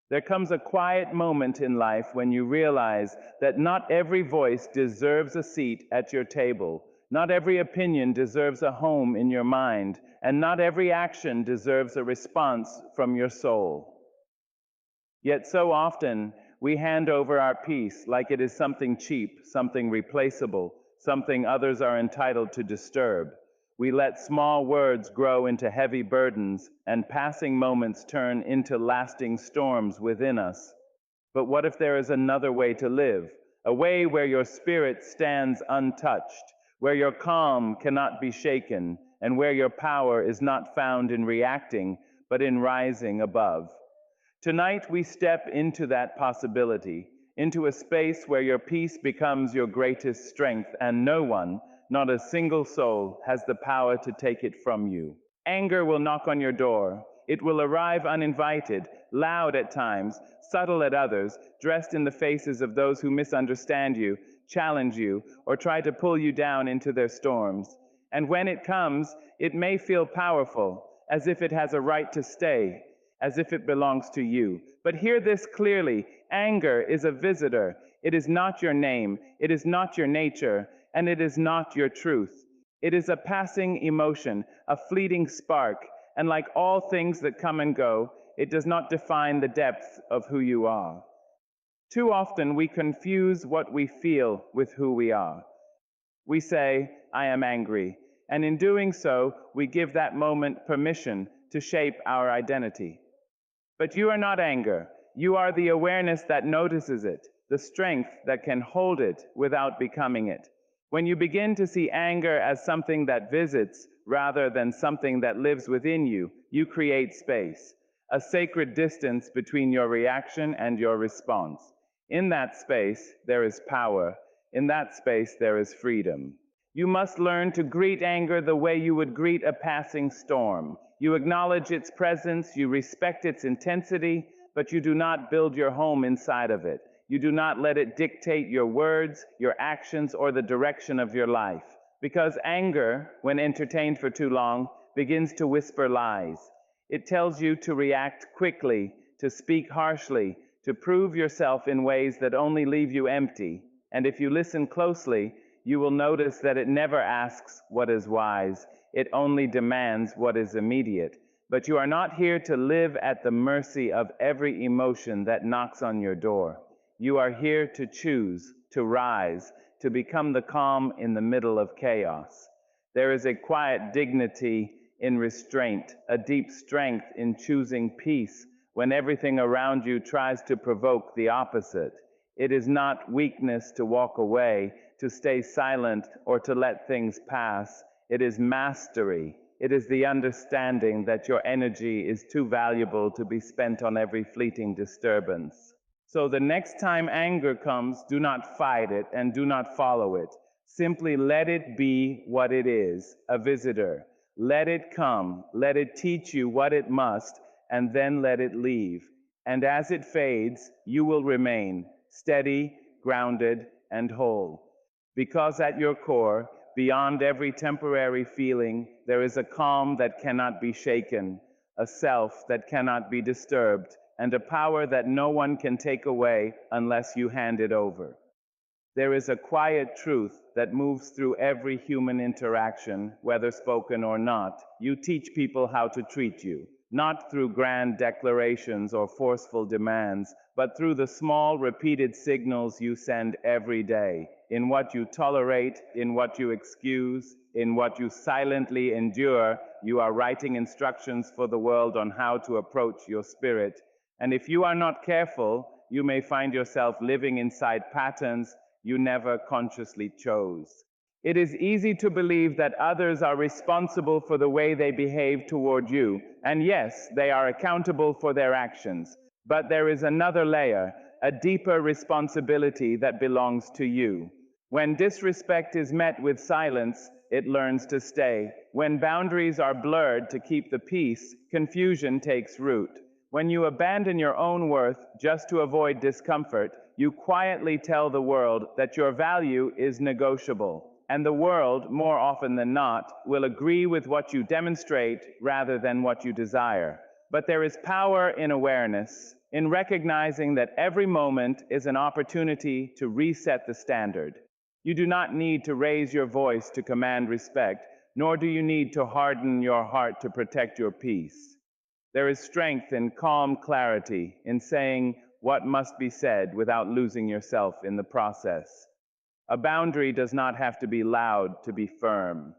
There comes a quiet moment in life when you realize that not every voice deserves a seat at your table, not every opinion deserves a home in your mind, and not every action deserves a response from your soul. Yet so often we hand over our peace like it is something cheap, something replaceable, something others are entitled to disturb. We let small words grow into heavy burdens, and passing moments turn into lasting storms within us. But what if there is another way to live? A way where your spirit stands untouched, where your calm cannot be shaken, and where your power is not found in reacting, but in rising above. Tonight we step into that possibility, into a space where your peace becomes your greatest strength, and no one, not a single soul, has the power to take it from you. Anger will knock on your door. It will arrive uninvited, loud at times, subtle at others, dressed in the faces of those who misunderstand you, challenge you, or try to pull you down into their storms. And when it comes, it may feel powerful, as if it has a right to stay, as if it belongs to you. But hear this clearly: anger is a visitor. It is not your name, it is not your nature, and it is not your truth. It is a passing emotion, a fleeting spark, and like all things that come and go, it does not define the depth of who you are. Too often we confuse what we feel with who we are. We say, I am angry, and in doing so, we give that moment permission to shape our identity. But you are not anger. You are the awareness that notices it, the strength that can hold it without becoming it. When you begin to see anger as something that visits rather than something that lives within you, you create space, a sacred distance between your reaction and your response. In that space, there is power. In that space, there is freedom. You must learn to greet anger the way you would greet a passing storm. You acknowledge its presence, you respect its intensity, but you do not build your home inside of it. You do not let it dictate your words, your actions, or the direction of your life. Because anger, when entertained for too long, begins to whisper lies. It tells you to react quickly, to speak harshly, to prove yourself in ways that only leave you empty. And if you listen closely, you will notice that it never asks what is wise. It only demands what is immediate. But you are not here to live at the mercy of every emotion that knocks on your door. You are here to choose, to rise, to become the calm in the middle of chaos. There is a quiet dignity in restraint, a deep strength in choosing peace when everything around you tries to provoke the opposite. It is not weakness to walk away, to stay silent, or to let things pass. It is mastery. It is the understanding that your energy is too valuable to be spent on every fleeting disturbance. So the next time anger comes, do not fight it and do not follow it. Simply let it be what it is, a visitor. Let it come, let it teach you what it must, and then let it leave. And as it fades, you will remain steady, grounded, and whole. Because at your core, beyond every temporary feeling, there is a calm that cannot be shaken, a self that cannot be disturbed, and a power that no one can take away unless you hand it over. There is a quiet truth that moves through every human interaction, whether spoken or not. You teach people how to treat you, not through grand declarations or forceful demands, but through the small, repeated signals you send every day, in what you tolerate, in what you excuse, in what you silently endure. You are writing instructions for the world on how to approach your spirit. And if you are not careful, you may find yourself living inside patterns you never consciously chose. It is easy to believe that others are responsible for the way they behave toward you, and yes, they are accountable for their actions. But there is another layer, a deeper responsibility that belongs to you. When disrespect is met with silence, it learns to stay. When boundaries are blurred to keep the peace, confusion takes root. When you abandon your own worth just to avoid discomfort, you quietly tell the world that your value is negotiable. And the world, more often than not, will agree with what you demonstrate rather than what you desire. But there is power in awareness, in recognizing that every moment is an opportunity to reset the standard. You do not need to raise your voice to command respect, nor do you need to harden your heart to protect your peace. There is strength in calm clarity, in saying what must be said without losing yourself in the process. A boundary does not have to be loud to be firm.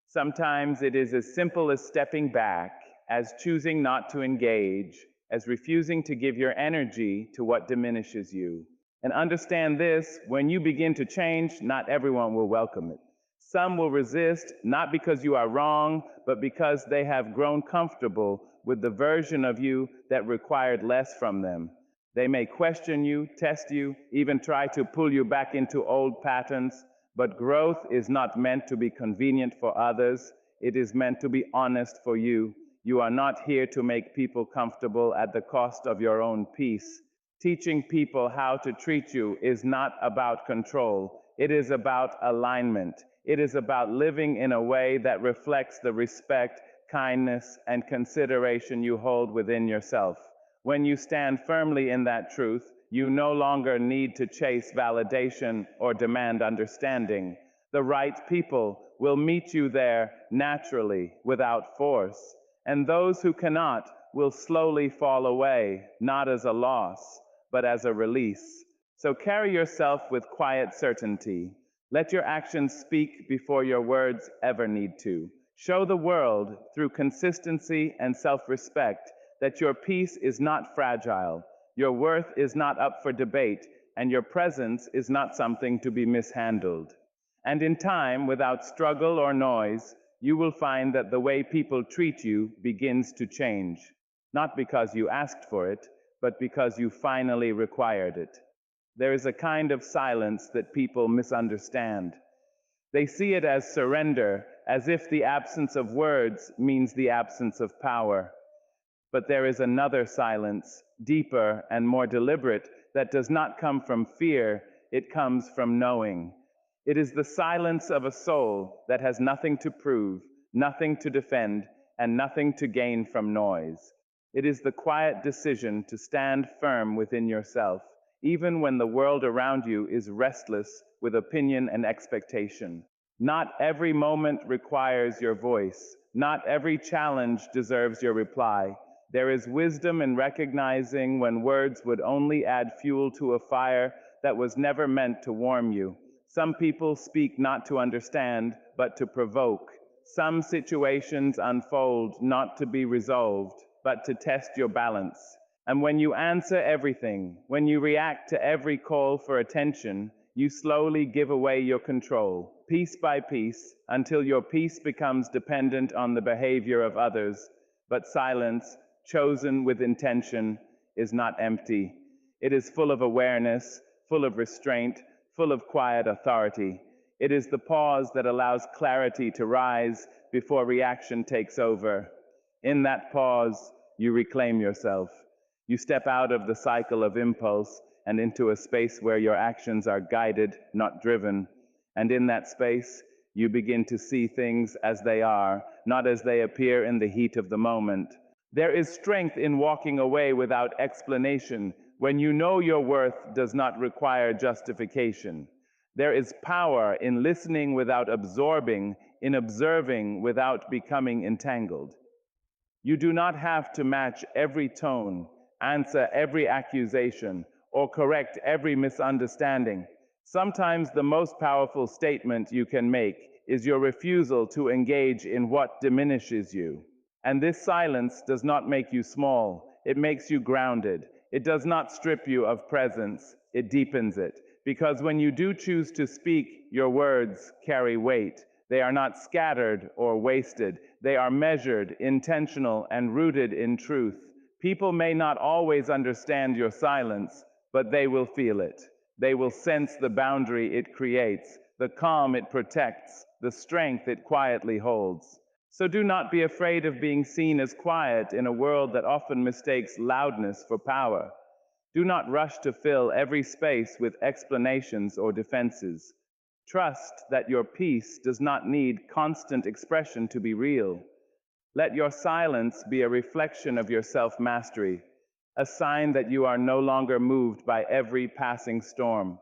Sometimes it is as simple as stepping back, as choosing not to engage, as refusing to give your energy to what diminishes you. And understand this, when you begin to change, not everyone will welcome it. Some will resist, not because you are wrong, but because they have grown comfortable with the version of you that required less from them. They may question you, test you, even try to pull you back into old patterns, but growth is not meant to be convenient for others. It is meant to be honest for you. You are not here to make people comfortable at the cost of your own peace. Teaching people how to treat you is not about control. It is about alignment. It is about living in a way that reflects the respect, kindness, and consideration you hold within yourself. When you stand firmly in that truth, you no longer need to chase validation or demand understanding. The right people will meet you there naturally, without force. And those who cannot will slowly fall away, not as a loss, but as a release. So carry yourself with quiet certainty. Let your actions speak before your words ever need to. Show the world, through consistency and self-respect, that your peace is not fragile, your worth is not up for debate, and your presence is not something to be mishandled. And in time, without struggle or noise, you will find that the way people treat you begins to change, not because you asked for it, but because you finally required it. There is a kind of silence that people misunderstand. They see it as surrender, as if the absence of words means the absence of power. But there is another silence, deeper and more deliberate, that does not come from fear, it comes from knowing. It is the silence of a soul that has nothing to prove, nothing to defend, and nothing to gain from noise. It is the quiet decision to stand firm within yourself, even when the world around you is restless with opinion and expectation. Not every moment requires your voice. Not every challenge deserves your reply. There is wisdom in recognizing when words would only add fuel to a fire that was never meant to warm you. Some people speak not to understand, but to provoke. Some situations unfold not to be resolved, but to test your balance. And when you answer everything, when you react to every call for attention, you slowly give away your control, piece by piece, until your peace becomes dependent on the behavior of others. But silence, chosen with intention, is not empty. It is full of awareness, full of restraint, full of quiet authority. It is the pause that allows clarity to rise before reaction takes over. In that pause, you reclaim yourself. You step out of the cycle of impulse and into a space where your actions are guided, not driven. And in that space, you begin to see things as they are, not as they appear in the heat of the moment. There is strength in walking away without explanation when you know your worth does not require justification. There is power in listening without absorbing, in observing without becoming entangled. You do not have to match every tone, answer every accusation, or correct every misunderstanding. Sometimes the most powerful statement you can make is your refusal to engage in what diminishes you. And this silence does not make you small, it makes you grounded. It does not strip you of presence, it deepens it. Because when you do choose to speak, your words carry weight. They are not scattered or wasted. They are measured, intentional, and rooted in truth. People may not always understand your silence, but they will feel it. They will sense the boundary it creates, the calm it protects, the strength it quietly holds. So do not be afraid of being seen as quiet in a world that often mistakes loudness for power. Do not rush to fill every space with explanations or defenses. Trust that your peace does not need constant expression to be real. Let your silence be a reflection of your self-mastery. a sign that you are no longer moved by every passing storm.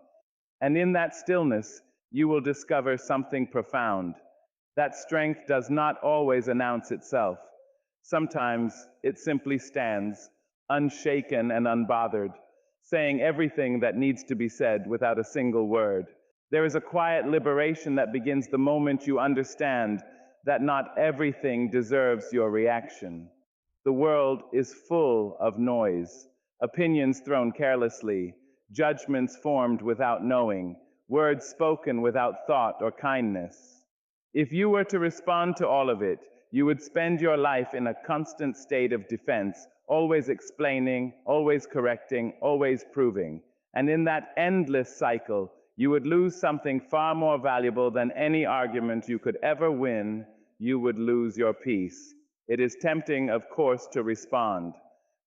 And in that stillness, you will discover something profound. That strength does not always announce itself. Sometimes it simply stands, unshaken and unbothered, saying everything that needs to be said without a single word. There is a quiet liberation that begins the moment you understand that not everything deserves your reaction. The world is full of noise, opinions thrown carelessly, judgments formed without knowing, words spoken without thought or kindness. If you were to respond to all of it, you would spend your life in a constant state of defense, always explaining, always correcting, always proving. And in that endless cycle, you would lose something far more valuable than any argument you could ever win. You would lose your peace. It is tempting, of course, to respond,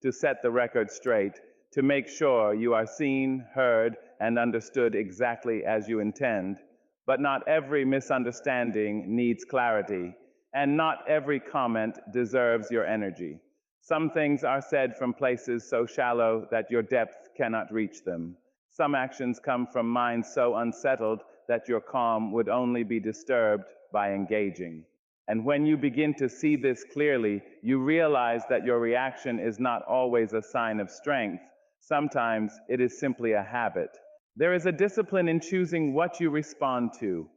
to set the record straight, to make sure you are seen, heard, and understood exactly as you intend. But not every misunderstanding needs clarity, and not every comment deserves your energy. Some things are said from places so shallow that your depth cannot reach them. Some actions come from minds so unsettled that your calm would only be disturbed by engaging. And when you begin to see this clearly, you realize that your reaction is not always a sign of strength. Sometimes it is simply a habit. There is a discipline in choosing what you respond to,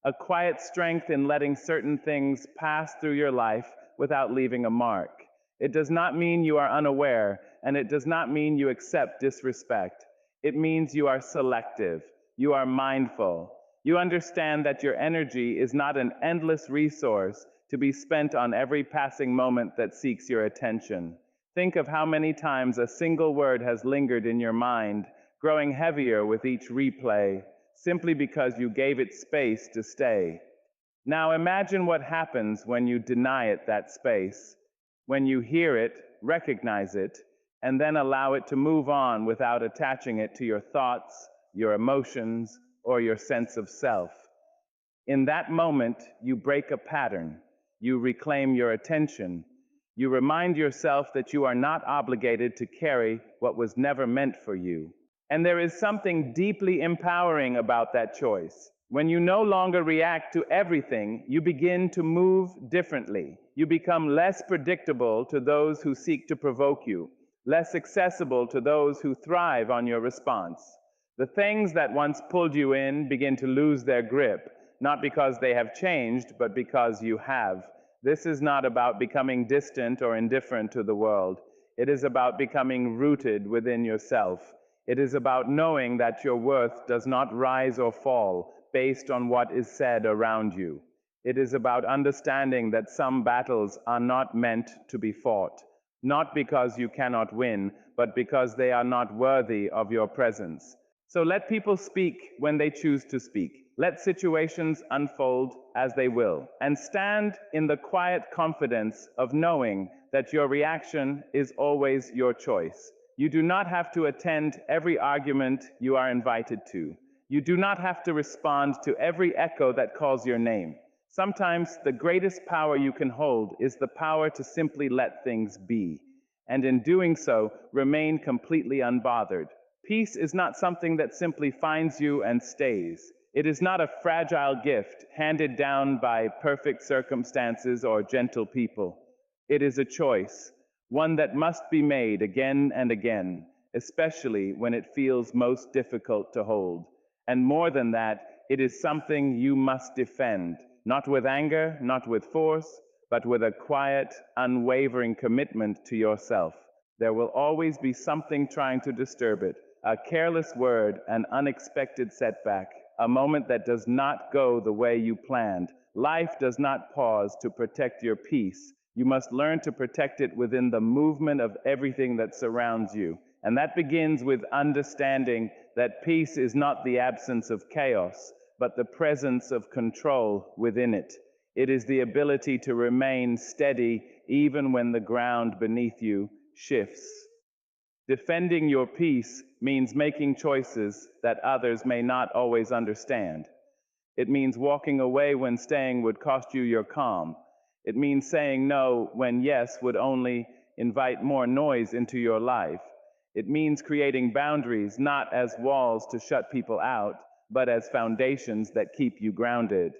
a quiet strength in letting certain things pass through your life without leaving a mark. It does not mean you are unaware, and it does not mean you accept disrespect. It means you are selective, you are mindful. You understand that your energy is not an endless resource to be spent on every passing moment that seeks your attention. Think of how many times a single word has lingered in your mind, growing heavier with each replay, simply because you gave it space to stay. Now imagine what happens when you deny it that space, when you hear it, recognize it, and then allow it to move on without attaching it to your thoughts, your emotions, or your sense of self. In that moment, you break a pattern, you reclaim your attention, you remind yourself that you are not obligated to carry what was never meant for you. And there is something deeply empowering about that choice. When you no longer react to everything, you begin to move differently. You become less predictable to those who seek to provoke you, less accessible to those who thrive on your response. The things that once pulled you in begin to lose their grip, not because they have changed, but because you have. This is not about becoming distant or indifferent to the world. It is about becoming rooted within yourself. It is about knowing that your worth does not rise or fall based on what is said around you. It is about understanding that some battles are not meant to be fought, not because you cannot win, but because they are not worthy of your presence. So let people speak when they choose to speak. Let situations unfold as they will, and stand in the quiet confidence of knowing that your reaction is always your choice. You do not have to attend every argument you are invited to. You do not have to respond to every echo that calls your name. Sometimes the greatest power you can hold is the power to simply let things be, and in doing so, remain completely unbothered. Peace is not something that simply finds you and stays. It is not a fragile gift handed down by perfect circumstances or gentle people. It is a choice, one that must be made again and again, especially when it feels most difficult to hold. And more than that, it is something you must defend, not with anger, not with force, but with a quiet, unwavering commitment to yourself. There will always be something trying to disturb it, a careless word, an unexpected setback, a moment that does not go the way you planned. Life does not pause to protect your peace. You must learn to protect it within the movement of everything that surrounds you. And that begins with understanding that peace is not the absence of chaos, but the presence of control within it. It is the ability to remain steady even when the ground beneath you shifts. Defending your peace means making choices that others may not always understand. It means walking away when staying would cost you your calm. It means saying no when yes would only invite more noise into your life. It means creating boundaries not as walls to shut people out, but as foundations that keep you grounded.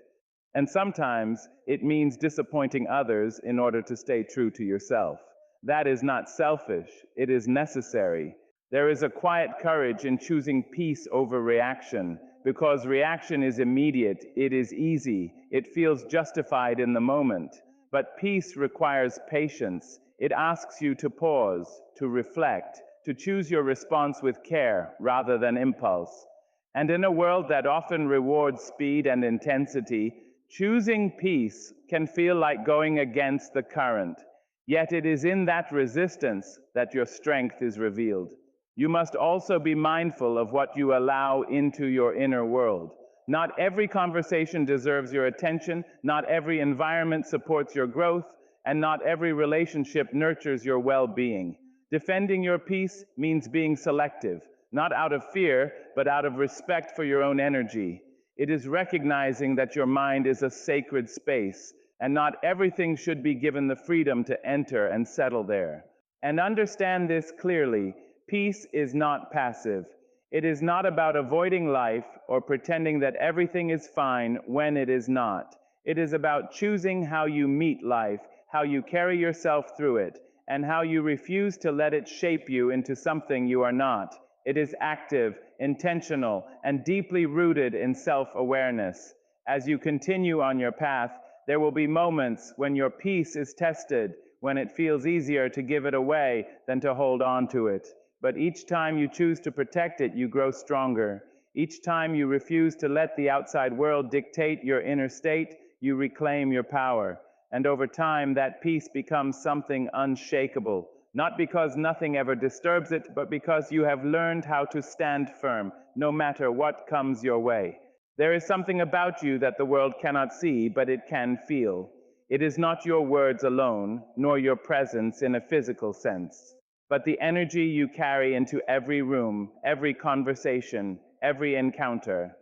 And sometimes it means disappointing others in order to stay true to yourself. That is not selfish, it is necessary. There is a quiet courage in choosing peace over reaction, because reaction is immediate, it is easy, it feels justified in the moment. But peace requires patience. It asks you to pause, to reflect, to choose your response with care rather than impulse. And in a world that often rewards speed and intensity, choosing peace can feel like going against the current. Yet it is in that resistance that your strength is revealed. You must also be mindful of what you allow into your inner world. Not every conversation deserves your attention, not every environment supports your growth, and not every relationship nurtures your well-being. Defending your peace means being selective, not out of fear, but out of respect for your own energy. It is recognizing that your mind is a sacred space, and not everything should be given the freedom to enter and settle there. And understand this clearly: peace is not passive. It is not about avoiding life or pretending that everything is fine when it is not. It is about choosing how you meet life, how you carry yourself through it, and how you refuse to let it shape you into something you are not. It is active, intentional, and deeply rooted in self-awareness. As you continue on your path, there will be moments when your peace is tested, when it feels easier to give it away than to hold on to it. But each time you choose to protect it, you grow stronger. Each time you refuse to let the outside world dictate your inner state, you reclaim your power. And over time, that peace becomes something unshakable, not because nothing ever disturbs it, but because you have learned how to stand firm, no matter what comes your way. There is something about you that the world cannot see, but it can feel. It is not your words alone, nor your presence in a physical sense, but the energy you carry into every room, every conversation, every encounter.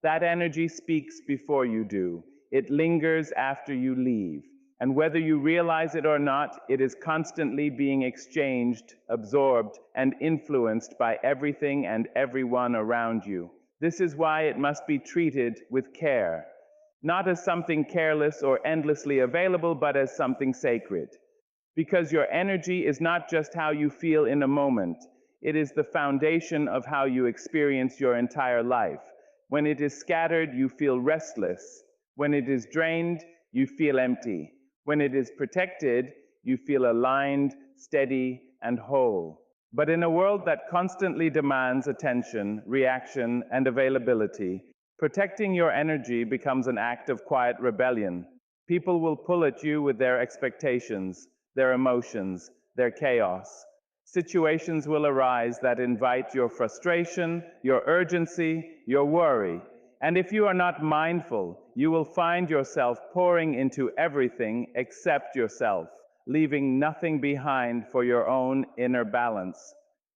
That energy speaks before you do. It lingers after you leave. And whether you realize it or not, it is constantly being exchanged, absorbed, and influenced by everything and everyone around you. This is why it must be treated with care, not as something careless or endlessly available, but as something sacred. Because your energy is not just how you feel in a moment, it is the foundation of how you experience your entire life. When it is scattered, you feel restless. When it is drained, you feel empty. When it is protected, you feel aligned, steady, and whole. But in a world that constantly demands attention, reaction, and availability, protecting your energy becomes an act of quiet rebellion. People will pull at you with their expectations, their emotions, their chaos. Situations will arise that invite your frustration, your urgency, your worry. And if you are not mindful, you will find yourself pouring into everything except yourself, leaving nothing behind for your own inner balance.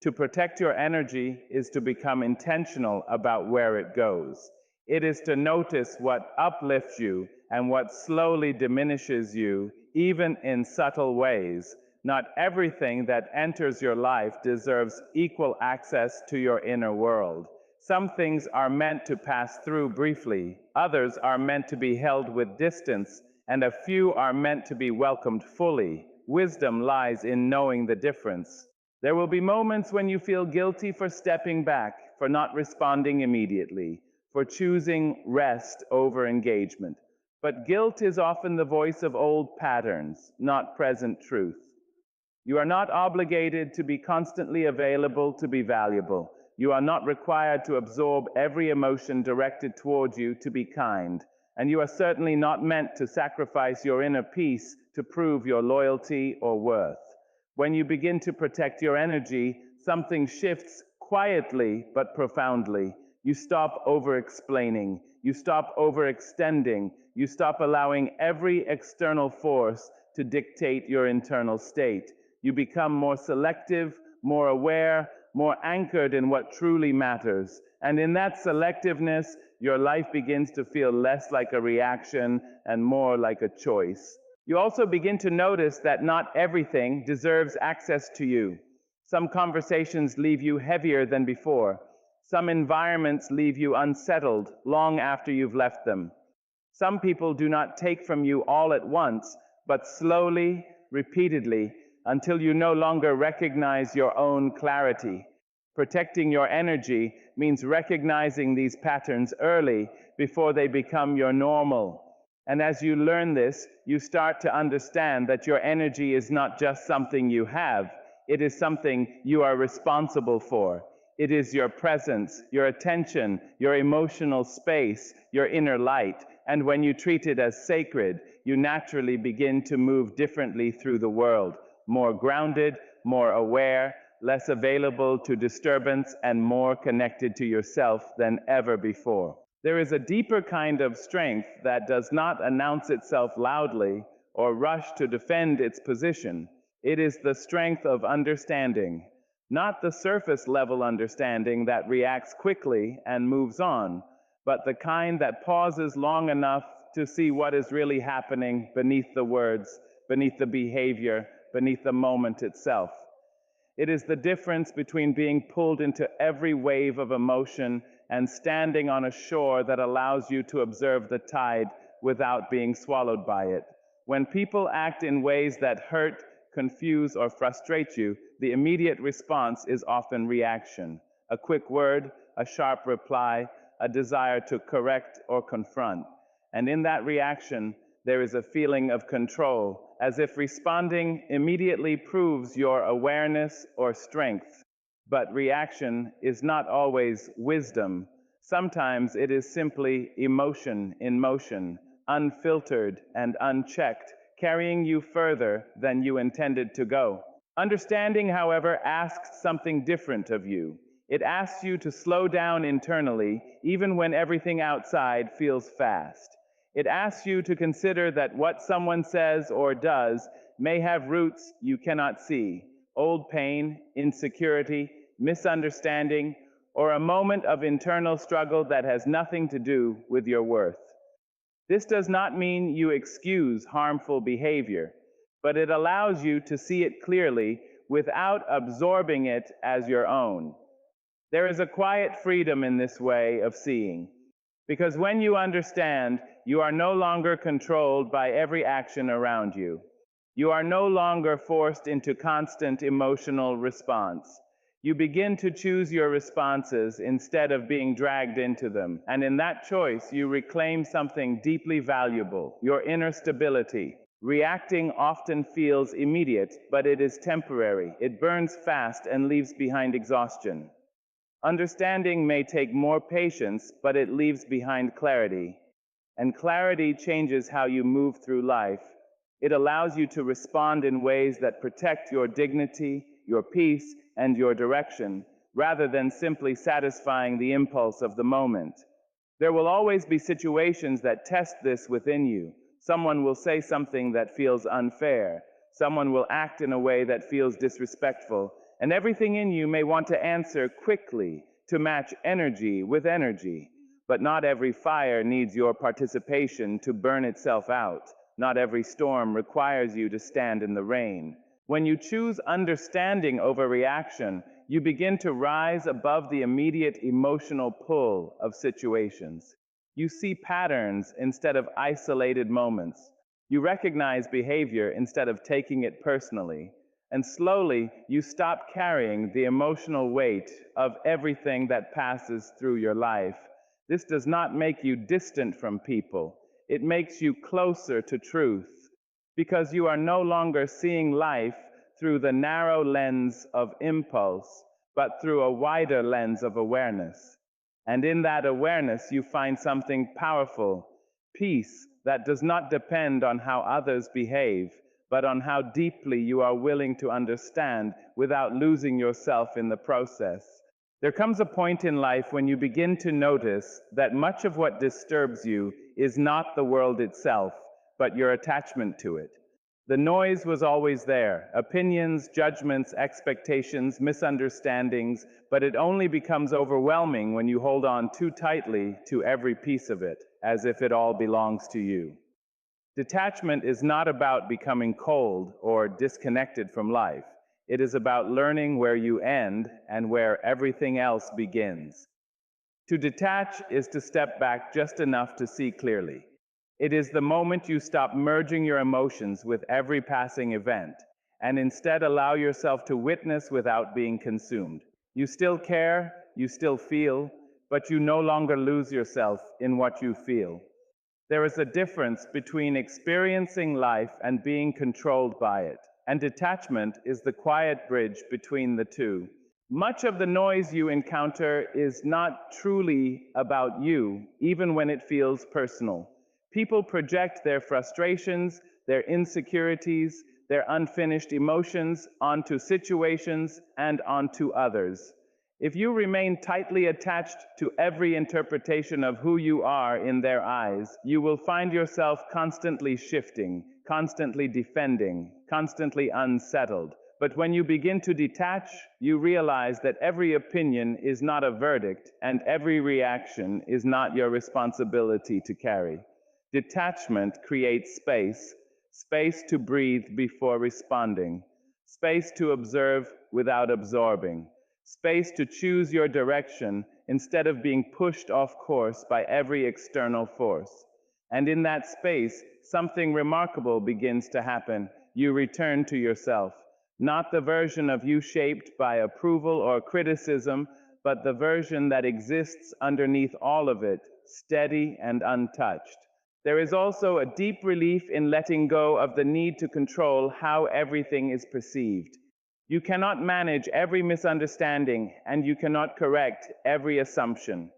To protect your energy is to become intentional about where it goes. It is to notice what uplifts you and what slowly diminishes you, even in subtle ways. Not everything that enters your life deserves equal access to your inner world. Some things are meant to pass through briefly, others are meant to be held with distance, and a few are meant to be welcomed fully. Wisdom lies in knowing the difference. There will be moments when you feel guilty for stepping back, for not responding immediately, for choosing rest over engagement. But guilt is often the voice of old patterns, not present truth. You are not obligated to be constantly available to be valuable. You are not required to absorb every emotion directed towards you to be kind. And you are certainly not meant to sacrifice your inner peace to prove your loyalty or worth. When you begin to protect your energy, something shifts quietly but profoundly. You stop over-explaining. You stop overextending. You stop allowing every external force to dictate your internal state. You become more selective, more aware, more anchored in what truly matters. And in that selectiveness, your life begins to feel less like a reaction and more like a choice. You also begin to notice that not everything deserves access to you. Some conversations leave you heavier than before. Some environments leave you unsettled long after you've left them. Some people do not take from you all at once, but slowly, repeatedly, until you no longer recognize your own clarity. Protecting your energy means recognizing these patterns early before they become your normal. And as you learn this, you start to understand that your energy is not just something you have, it is something you are responsible for. It is your presence, your attention, your emotional space, your inner light. And when you treat it as sacred, you naturally begin to move differently through the world, more grounded, more aware, less available to disturbance, and more connected to yourself than ever before. There is a deeper kind of strength that does not announce itself loudly or rush to defend its position. It is the strength of understanding, not the surface level understanding that reacts quickly and moves on, but the kind that pauses long enough to see what is really happening beneath the words, beneath the behavior, beneath the moment itself. It is the difference between being pulled into every wave of emotion and standing on a shore that allows you to observe the tide without being swallowed by it. When people act in ways that hurt, confuse, or frustrate you, the immediate response is often reaction. A quick word, a sharp reply, a desire to correct or confront. And in that reaction, there is a feeling of control, as if responding immediately proves your awareness or strength. But reaction is not always wisdom. Sometimes it is simply emotion in motion, unfiltered and unchecked, carrying you further than you intended to go. Understanding, however, asks something different of you. It asks you to slow down internally, even when everything outside feels fast. It asks you to consider that what someone says or does may have roots you cannot see, old pain, insecurity, misunderstanding, or a moment of internal struggle that has nothing to do with your worth. This does not mean you excuse harmful behavior, but it allows you to see it clearly without absorbing it as your own. There is a quiet freedom in this way of seeing, because when you understand, you are no longer controlled by every action around you. You are no longer forced into constant emotional response. You begin to choose your responses instead of being dragged into them. And in that choice, you reclaim something deeply valuable, your inner stability. Reacting often feels immediate, but it is temporary. It burns fast and leaves behind exhaustion. Understanding may take more patience, but it leaves behind clarity. And clarity changes how you move through life. It allows you to respond in ways that protect your dignity, your peace, and your direction, rather than simply satisfying the impulse of the moment. There will always be situations that test this within you. Someone will say something that feels unfair. Someone will act in a way that feels disrespectful. And everything in you may want to answer quickly to match energy with energy. But not every fire needs your participation to burn itself out. Not every storm requires you to stand in the rain. When you choose understanding over reaction, you begin to rise above the immediate emotional pull of situations. You see patterns instead of isolated moments. You recognize behavior instead of taking it personally. And slowly, you stop carrying the emotional weight of everything that passes through your life. This does not make you distant from people. It makes you closer to truth, because you are no longer seeing life through the narrow lens of impulse, but through a wider lens of awareness. And in that awareness, you find something powerful, peace that does not depend on how others behave, but on how deeply you are willing to understand without losing yourself in the process. There comes a point in life when you begin to notice that much of what disturbs you is not the world itself, but your attachment to it. The noise was always there, opinions, judgments, expectations, misunderstandings, but it only becomes overwhelming when you hold on too tightly to every piece of it, as if it all belongs to you. Detachment is not about becoming cold or disconnected from life. It is about learning where you end and where everything else begins. To detach is to step back just enough to see clearly. It is the moment you stop merging your emotions with every passing event and instead allow yourself to witness without being consumed. You still care, you still feel, but you no longer lose yourself in what you feel. There is a difference between experiencing life and being controlled by it, and detachment is the quiet bridge between the two. Much of the noise you encounter is not truly about you, even when it feels personal. People project their frustrations, their insecurities, their unfinished emotions onto situations and onto others. If you remain tightly attached to every interpretation of who you are in their eyes, you will find yourself constantly shifting, constantly defending, constantly unsettled. But when you begin to detach, you realize that every opinion is not a verdict and every reaction is not your responsibility to carry. Detachment creates space, space to breathe before responding, space to observe without absorbing, space to choose your direction instead of being pushed off course by every external force. And in that space, something remarkable begins to happen. You return to yourself, not the version of you shaped by approval or criticism, but the version that exists underneath all of it, steady and untouched. There is also a deep relief in letting go of the need to control how everything is perceived. You cannot manage every misunderstanding, and you cannot correct every assumption.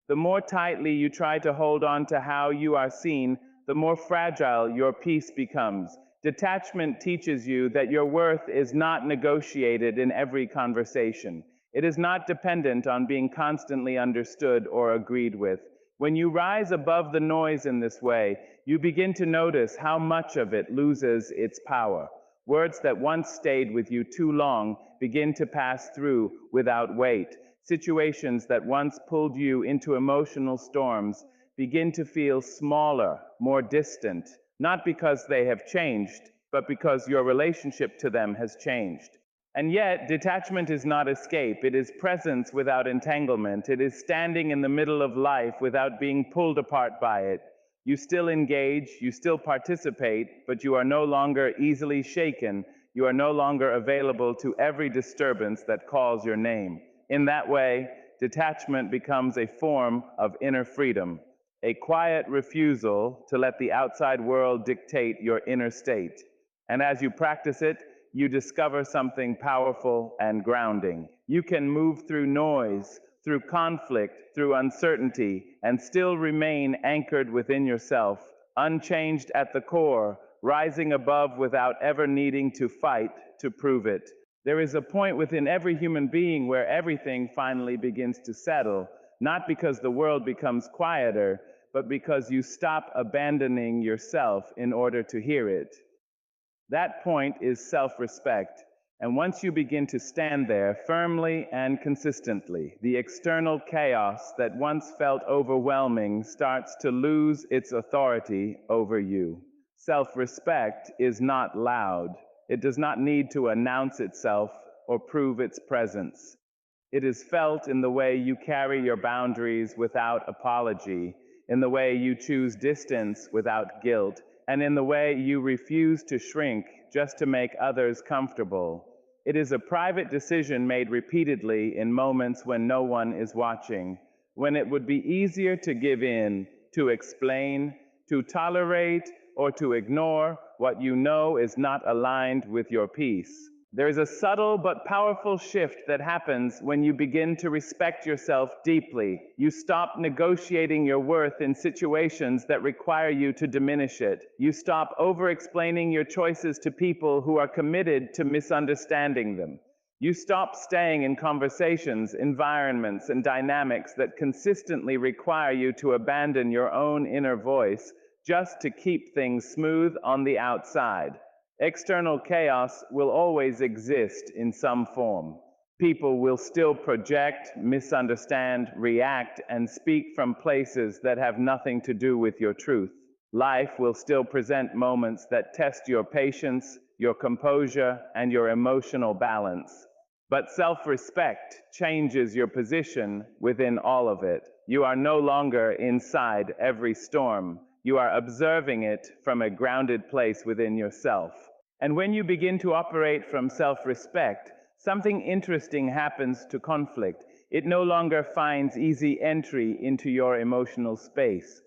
The more tightly you try to hold on to how you are seen, the more fragile your peace becomes. Detachment teaches you that your worth is not negotiated in every conversation. It is not dependent on being constantly understood or agreed with. When you rise above the noise in this way, you begin to notice how much of it loses its power. Words that once stayed with you too long begin to pass through without weight. Situations that once pulled you into emotional storms begin to feel smaller, more distant, not because they have changed, but because your relationship to them has changed. And yet, detachment is not escape. It is presence without entanglement. It is standing in the middle of life without being pulled apart by it. You still engage, you still participate, but you are no longer easily shaken. You are no longer available to every disturbance that calls your name. In that way, detachment becomes a form of inner freedom, a quiet refusal to let the outside world dictate your inner state. And as you practice it, you discover something powerful and grounding. You can move through noise, through conflict, through uncertainty, and still remain anchored within yourself, unchanged at the core, rising above without ever needing to fight to prove it. There is a point within every human being where everything finally begins to settle, not because the world becomes quieter, but because you stop abandoning yourself in order to hear it. That point is self-respect, and once you begin to stand there firmly and consistently, the external chaos that once felt overwhelming starts to lose its authority over you. Self-respect is not loud. It does not need to announce itself or prove its presence. It is felt in the way you carry your boundaries without apology, in the way you choose distance without guilt, and in the way you refuse to shrink just to make others comfortable. It is a private decision made repeatedly in moments when no one is watching, when it would be easier to give in, to explain, to tolerate, or to ignore what you know is not aligned with your peace. There is a subtle but powerful shift that happens when you begin to respect yourself deeply. You stop negotiating your worth in situations that require you to diminish it. You stop over-explaining your choices to people who are committed to misunderstanding them. You stop staying in conversations, environments, and dynamics that consistently require you to abandon your own inner voice just to keep things smooth on the outside. External chaos will always exist in some form. People will still project, misunderstand, react, and speak from places that have nothing to do with your truth. Life will still present moments that test your patience, your composure, and your emotional balance. But self-respect changes your position within all of it. You are no longer inside every storm. You are observing it from a grounded place within yourself. And when you begin to operate from self-respect, something interesting happens to conflict. It no longer finds easy entry into your emotional space.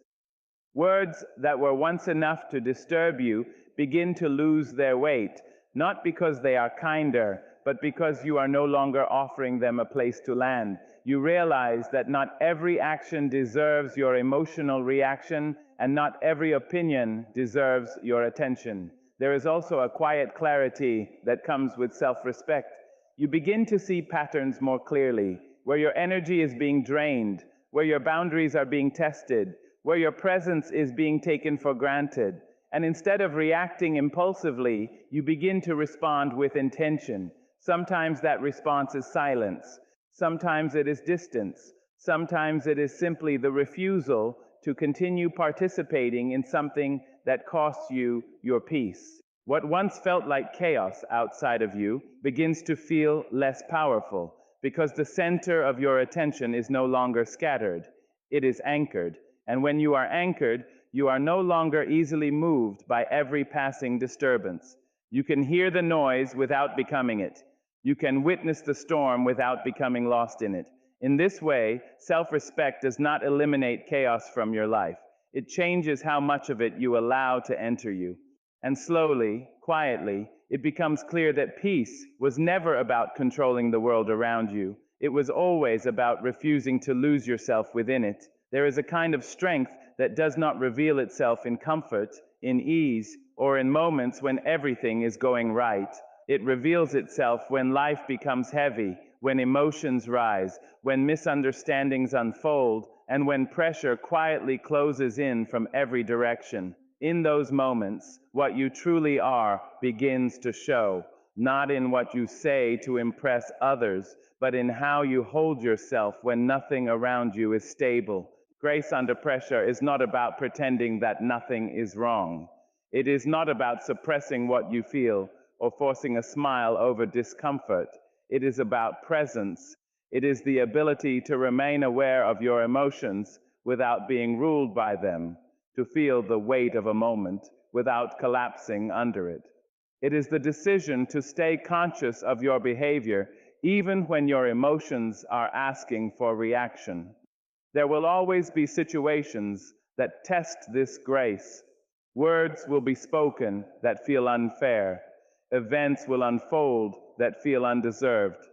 Words that were once enough to disturb you begin to lose their weight, not because they are kinder, but because you are no longer offering them a place to land. You realize that not every action deserves your emotional reaction, and not every opinion deserves your attention. There is also a quiet clarity that comes with self-respect. You begin to see patterns more clearly, where your energy is being drained, where your boundaries are being tested, where your presence is being taken for granted. And instead of reacting impulsively, you begin to respond with intention. Sometimes that response is silence. Sometimes it is distance. Sometimes it is simply the refusal to continue participating in something that costs you your peace. What once felt like chaos outside of you begins to feel less powerful because the center of your attention is no longer scattered. It is anchored. And when you are anchored, you are no longer easily moved by every passing disturbance. You can hear the noise without becoming it. You can witness the storm without becoming lost in it. In this way, self-respect does not eliminate chaos from your life. It changes how much of it you allow to enter you. And slowly, quietly, it becomes clear that peace was never about controlling the world around you. It was always about refusing to lose yourself within it. There is a kind of strength that does not reveal itself in comfort, in ease, or in moments when everything is going right. It reveals itself when life becomes heavy, when emotions rise, when misunderstandings unfold, and when pressure quietly closes in from every direction. In those moments, what you truly are begins to show, not in what you say to impress others, but in how you hold yourself when nothing around you is stable. Grace under pressure is not about pretending that nothing is wrong. It is not about suppressing what you feel or forcing a smile over discomfort. It is about presence. It is the ability to remain aware of your emotions without being ruled by them, to feel the weight of a moment without collapsing under it. It is the decision to stay conscious of your behavior even when your emotions are asking for reaction. There will always be situations that test this grace. Words will be spoken that feel unfair. Events will unfold that feel undeserved.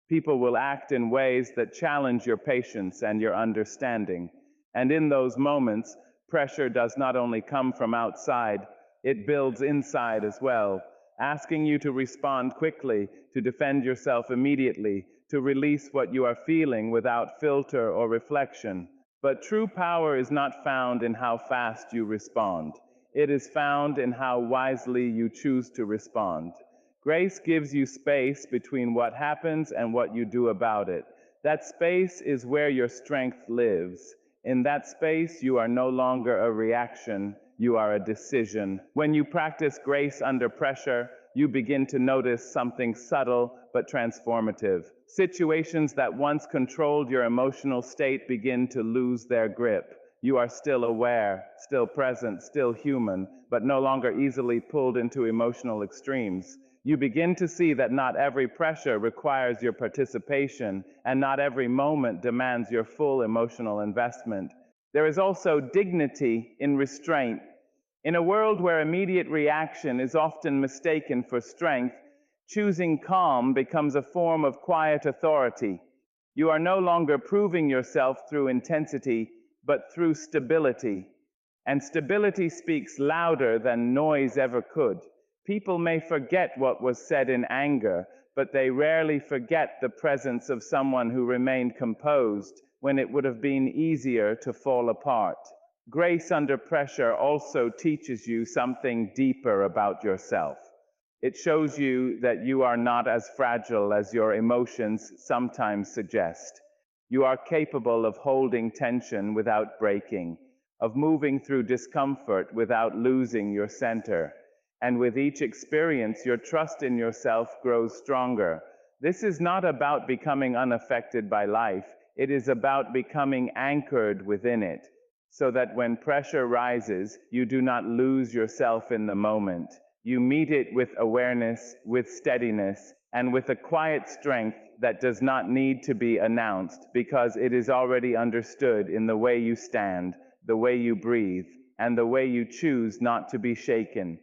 People will act in ways that challenge your patience and your understanding. And in those moments, pressure does not only come from outside, it builds inside as well, asking you to respond quickly, to defend yourself immediately, to release what you are feeling without filter or reflection. But true power is not found in how fast you respond. It is found in how wisely you choose to respond. Grace gives you space between what happens and what you do about it. That space is where your strength lives. In that space, you are no longer a reaction, you are a decision. When you practice grace under pressure, you begin to notice something subtle but transformative. Situations that once controlled your emotional state begin to lose their grip. You are still aware, still present, still human, but no longer easily pulled into emotional extremes. You begin to see that not every pressure requires your participation, and not every moment demands your full emotional investment. There is also dignity in restraint. In a world where immediate reaction is often mistaken for strength, choosing calm becomes a form of quiet authority. You are no longer proving yourself through intensity, but through stability. And stability speaks louder than noise ever could. People may forget what was said in anger, but they rarely forget the presence of someone who remained composed when it would have been easier to fall apart. Grace under pressure also teaches you something deeper about yourself. It shows you that you are not as fragile as your emotions sometimes suggest. You are capable of holding tension without breaking, of moving through discomfort without losing your center. And with each experience, your trust in yourself grows stronger. This is not about becoming unaffected by life, it is about becoming anchored within it, so that when pressure rises, you do not lose yourself in the moment. You meet it with awareness, with steadiness, and with a quiet strength that does not need to be announced because it is already understood in the way you stand, the way you breathe, and the way you choose not to be shaken.